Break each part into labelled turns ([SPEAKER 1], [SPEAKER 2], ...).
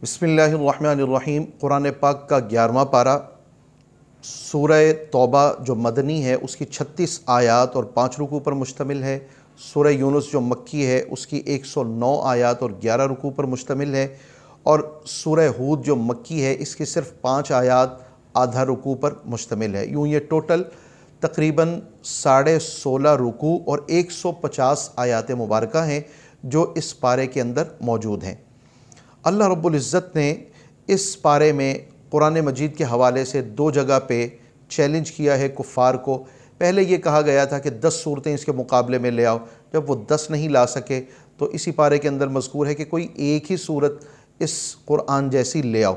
[SPEAKER 1] बिस्मिल्लाहिर्रहमानिर्रहीम। कुरान पाक का 11वां पारा, सूरह तौबा जो मदनी है उसकी 36 आयात और 5 रुकू पर मुश्तमिल है। सूरह यूनुस जो मक्की है उसकी 109 आयात और 11 रुकू पर मुश्तमिल है। और सूरह हूद जो मक्की है इसकी सिर्फ 5 आयात आधा रुकू पर मुश्तमिल है। यूँ ये टोटल तकरीबन 16.5 रुकू और 150 आयात मुबारका हैं जो इस पारे के अंदर मौजूद हैं। अल्लाह रब्बुल इज़्ज़त ने इस पारे में कुरान मजीद के हवाले से 2 जगह पे चैलेंज किया है कुफ़ार को। पहले ये कहा गया था कि 10 सूरतें इसके मुकाबले में ले आओ। जब वो 10 नहीं ला सके तो इसी पारे के अंदर मज़कूर है कि कोई एक ही सूरत इस कुरान जैसी ले आओ।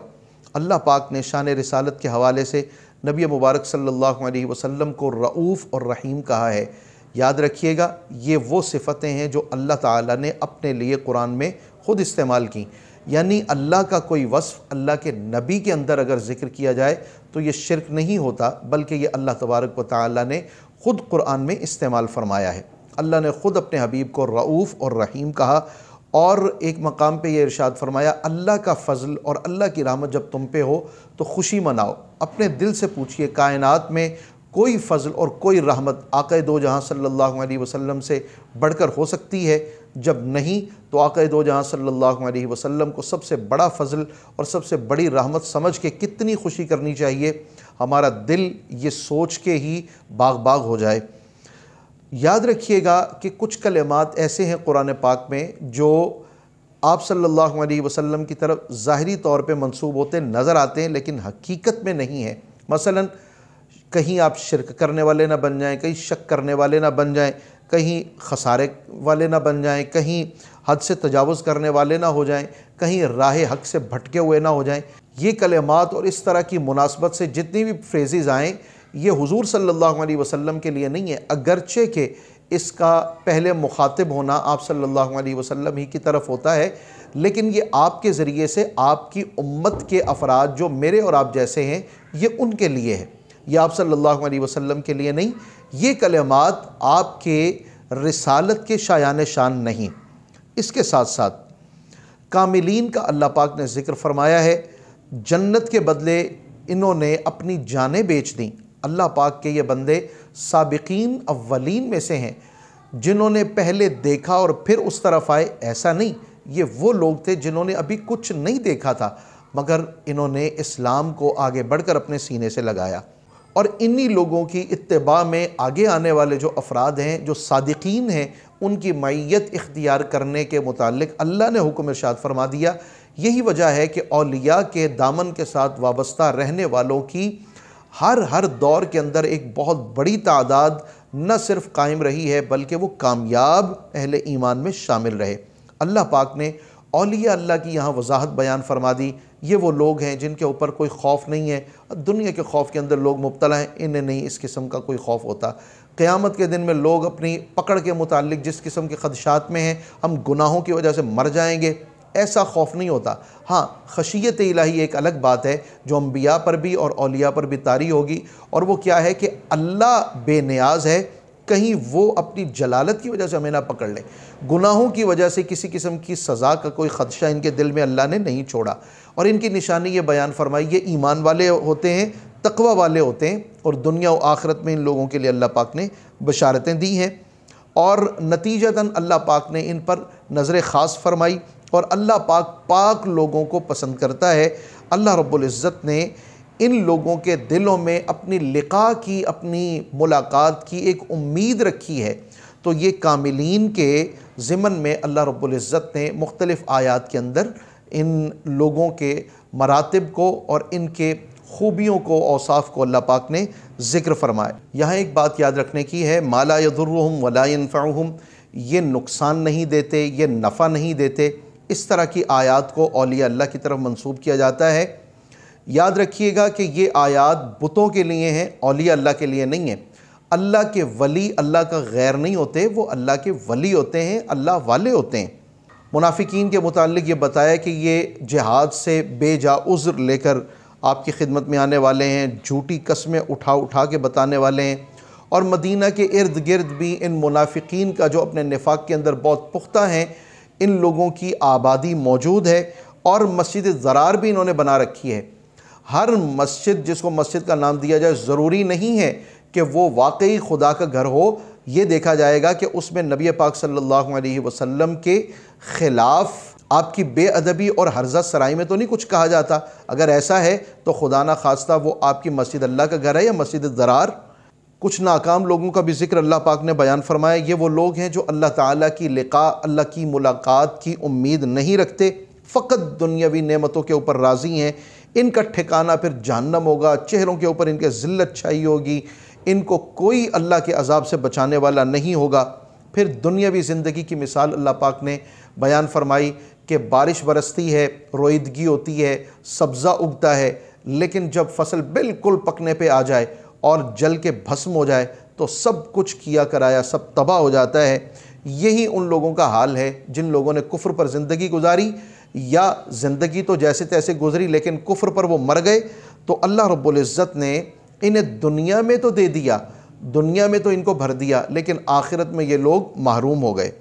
[SPEAKER 1] अल्लाह पाक ने शान रिसालत के हवाले से नबी मुबारक सल्लल्लाहु अलैहि वसल्लम को रऊफ़ और रहीम कहा है। याद रखिएगा, ये वो सिफ़तें हैं जो अल्लाह ताला ने अपने लिए कुरान में ख़ुद इस्तेमाल की। यानी अल्लाह का कोई वस्फ़ अल्लाह के नबी के अंदर अगर ज़िक्र किया जाए तो ये शिर्क नहीं होता, बल्कि ये अल्लाह तबारक व तआला ने ख़ुद कुरान में इस्तेमाल फ़रमाया है। अल्लाह ने ख़ुद अपने हबीब को रऊफ़ और रहीम कहा और एक मकाम पे ये इरशाद फरमाया, अल्लाह का फ़ज़ल और अल्लाह की रहमत जब तुम पे हो तो खुशी मनाओ। अपने दिल से पूछिए, कायनात में कोई फ़ज़ल और कोई रहमत आक़ा दो जहाँ सल्लल्लाहु अलैहि वसल्लम से बढ़कर हो सकती है? जब नहीं तो आक़ा दो जहाँ सल्लल्लाहु अलैहि वसल्लम को सबसे बड़ा फ़ज़ल और सबसे बड़ी रहमत समझ के कितनी खुशी करनी चाहिए। हमारा दिल ये सोच के ही बाग बाग हो जाए। याद रखिएगा कि कुछ कलिमात ऐसे हैं कुरान पाक में जो आप सल्लल्लाहु अलैहि वसल्लम की तरफ ज़ाहिरी तौर पे मंसूब होते नज़र आते हैं लेकिन हकीकत में नहीं है। मसलन कहीं आप शिरक करने वाले ना बन जाएं, कहीं शक करने वाले ना बन जाएं, कहीं खसारे वाले ना बन जाएं, कहीं हद से तजावुज़ करने वाले ना हो जाएं, कहीं राह हक से भटके हुए ना हो जाएं। ये कलिमात और इस तरह की मुनासबत से जितनी भी फ्रेज़ेज़ आएँ ये हुज़ूर सल्लल्लाहु अलैहि वसल्लम के लिए नहीं है, अगरचे कि इसका पहले मुखातिब होना आप सल्लल्लाहु अलैहि वसल्लम ही की तरफ होता है, लेकिन ये आपके ज़रिए से आपकी उम्मत के अफराद जो मेरे और आप जैसे हैं ये उनके लिए है, ये आप सल्लल्लाहु अलैहि वसल्लम के लिए नहीं। ये कलिमात आपके रिसालत के शायान शान नहीं। इसके साथ साथ कामिलीन का अल्लाह पाक ने ज़िक्र फरमाया है। जन्नत के बदले इन्होंने अपनी जानें बेच दी। अल्लाह पाक के ये बंदे साबिकीन अव्वलीन में से हैं जिन्होंने पहले देखा और फिर उस तरफ आए, ऐसा नहीं। ये वो लोग थे जिन्होंने अभी कुछ नहीं देखा था मगर इन्होंने इस्लाम को आगे बढ़कर अपने सीने से लगाया। और इन्हीं लोगों की इत्तिबा में आगे आने वाले जो अफराद हैं, जो सादिकीन हैं, उनकी मैयत इख्तियार करने के मुतालिक अल्लाह ने हुक्म इरशाद फरमा दिया। यही वजह है कि औलिया के दामन के साथ वाबस्ता रहने वालों की हर दौर के अंदर एक बहुत बड़ी तादाद न सिर्फ कायम रही है बल्कि वो कामयाब अहले ईमान में शामिल रहे। अल्लाह पाक ने औलिया अल्लाह की यहाँ वजाहत बयान फरमा दी। ये वो लोग हैं जिनके ऊपर कोई खौफ नहीं है। दुनिया के खौफ के अंदर लोग मुब्तला हैं, इन्हें नहीं इस किस्म का कोई खौफ होता। क़यामत के दिन में लोग अपनी पकड़ के मुतालिक जिस किस्म के ख़दशात में हैं, हम गुनाहों की वजह से मर जाएंगे, ऐसा खौफ नहीं होता। हाँ, खशियत इलाही एक अलग बात है जो अम्बिया पर भी और औलिया पर भी तारी होगी, और वो क्या है कि अल्लाह बेनियाज है, कहीं वो अपनी जलालत की वजह से हमें ना पकड़ ले। गुनाहों की वजह से किसी किस्म की सज़ा का कोई ख़दशा इनके दिल में अल्लाह ने नहीं छोड़ा। और इनकी निशानी ये बयान फरमाई, ये ईमान वाले होते हैं, तक़वा वाले होते हैं, और दुनिया और आखिरत में इन लोगों के लिए अल्लाह पाक ने बशारतें दी हैं। और नतीजतन अल्लाह पाक ने इन पर नज़र ख़ास फरमाई, और अल्लाह पाक लोगों को पसंद करता है। अल्लाह रब्बुल इज़्ज़त ने इन लोगों के दिलों में अपनी लिक़ा की, अपनी मुलाकात की एक उम्मीद रखी है। तो ये कामिलीन के ज़िमन में अल्लाह रब्बुल इज़्ज़त ने मुख्तलिफ़ आयात के अंदर इन लोगों के मरातिब को और इनके खूबियों को, औसाफ़ को अल्लाह पाक ने ज़िक्र फरमाया। यहाँ एक बात याद रखने की है, माला यदुर्रुहुम वला यनफ़उहुम, ये नुकसान नहीं देते, ये नफ़ा नहीं देते। इस तरह की आयात को औलिया अल्लाह की तरफ मंसूब किया जाता है। याद रखिएगा कि ये आयात बुतों के लिए हैं, औलिया अल्लाह के लिए नहीं है। अल्लाह के वली अल्लाह का गैर नहीं होते, वो अल्लाह के वली होते हैं, अल्लाह वाले होते हैं। मुनाफिकीन के मुताल्लिक़ ये बताया कि ये जिहाद से बेजा उज़्र लेकर आपकी खिदमत में आने वाले हैं, झूठी कस्में उठा के बताने वाले हैं। और मदीना के इर्द गिर्द भी इन मुनाफिकीन का जो अपने निफाक के अंदर बहुत पुख्ता हैं, इन लोगों की आबादी मौजूद है। और मस्जिद ज़रार भी इन्होंने बना रखी है। हर मस्जिद जिसको मस्जिद का नाम दिया जाए, ज़रूरी नहीं है कि वो वाकई खुदा का घर हो। ये देखा जाएगा कि उसमें नबी पाक सल्लल्लाहु अलैहि वसल्लम के ख़िलाफ़ आपकी बेअदबी और हर्ज़त सराई में तो नहीं कुछ कहा जाता। अगर ऐसा है तो खुदा ना खास्ता वो आपकी मस्जिद अल्लाह का घर है या मस्जिद ज़रार। कुछ नाकाम लोगों का भी ज़िक्र अल्लाह पाक ने बयान फरमाया। ये वो लोग हैं जो अल्लाह ताला की लिक़ा, अल्लाह की मुलाकात की उम्मीद नहीं रखते, फ़कत दुनियावी नेमतों के ऊपर राज़ी हैं। इनका ठिकाना फिर जहन्नम होगा, चेहरों के ऊपर इनके ज़िल्लत छाई होगी, इनको कोई अल्लाह के अज़ाब से बचाने वाला नहीं होगा। फिर दुनियावी ज़िंदगी की मिसाल अल्लाह पाक ने बयान फरमाई कि बारिश बरसती है, रोईदगी होती है, सब्ज़ा उगता है, लेकिन जब फसल बिल्कुल पकने पे आ जाए और जल के भस्म हो जाए तो सब कुछ किया कराया सब तबाह हो जाता है। यही उन लोगों का हाल है जिन लोगों ने कुफ्र पर ज़िंदगी गुजारी, या ज़िंदगी तो जैसे तैसे गुजरी लेकिन कुफ्र पर वो मर गए। तो अल्लाह रब्बुल इज़्ज़त ने इन्हें दुनिया में तो दे दिया, दुनिया में तो इनको भर दिया, लेकिन आखिरत में ये लोग महरूम हो गए।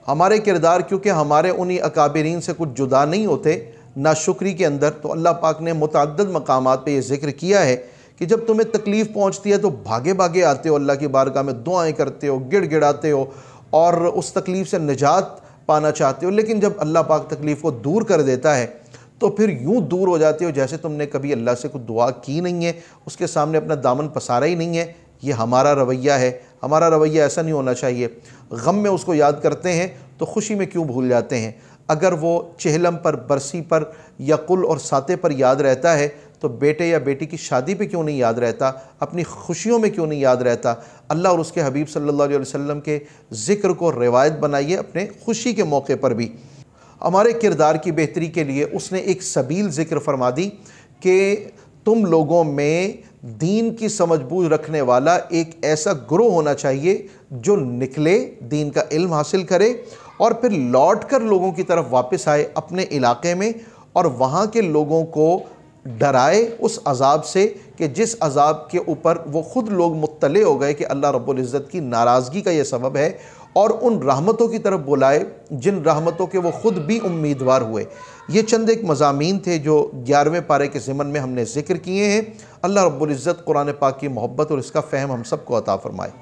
[SPEAKER 1] हमारे किरदार क्योंकि हमारे उन्हीं अकाबिरीन से कुछ जुदा नहीं होते नाशुक्री के अंदर, तो अल्लाह पाक ने मुतअद्दिद मकामात पे ये ज़िक्र किया है कि जब तुम्हें तकलीफ़ पहुँचती है तो भागे भागे आते हो, अल्लाह की बारगाह में दुआएँ करते हो, गिड़गिड़ाते हो और उस तकलीफ़ से निजात पाना चाहते हो। लेकिन जब अल्लाह पाक तकलीफ़ को दूर कर देता है तो फिर यूँ दूर हो जाते हो जैसे तुमने कभी अल्लाह से कोई दुआ की नहीं है, उसके सामने अपना दामन पसारा ही नहीं है। ये हमारा रवैया है। हमारा रवैया ऐसा नहीं होना चाहिए। गम में उसको याद करते हैं तो खुशी में क्यों भूल जाते हैं। अगर वो चेहलम पर, बरसी पर या कुल और साते पर याद रहता है तो बेटे या बेटी की शादी पे क्यों नहीं याद रहता, अपनी खुशियों में क्यों नहीं याद रहता। अल्लाह और उसके हबीब सल्लल्लाहु अलैहि वसल्लम के ज़िक्र को रिवायत बनाइए अपने खुशी के मौके पर भी। हमारे किरदार की बेहतरी के लिए उसने एक सबील ज़िक्र फरमा दी कि तुम लोगों में दीन की समझबूझ रखने वाला एक ऐसा ग्रोह होना चाहिए जो निकले, दीन का इल्म हासिल करे और फिर लौट कर लोगों की तरफ वापस आए अपने इलाके में और वहाँ के लोगों को डराए उस अज़ाब से कि जिस अज़ाब के ऊपर वो ख़ुद लोग मुत्तले हो गए कि अल्लाह रब्बुल इज़्ज़त की नाराज़गी का ये सबब है, और उन रहमतों की तरफ बुलाए जिन रहमतों के वो ख़ुद भी उम्मीदवार हुए। ये चंद एक मज़ामीन थे जो 11वें पारे के ज़िमन में हमने ज़िक्र किए हैं। अल्लाह रब्बुल इज़्ज़त कुरान पाक की मोहब्बत और इसका फ़हम हम सबको अता फ़रमाए।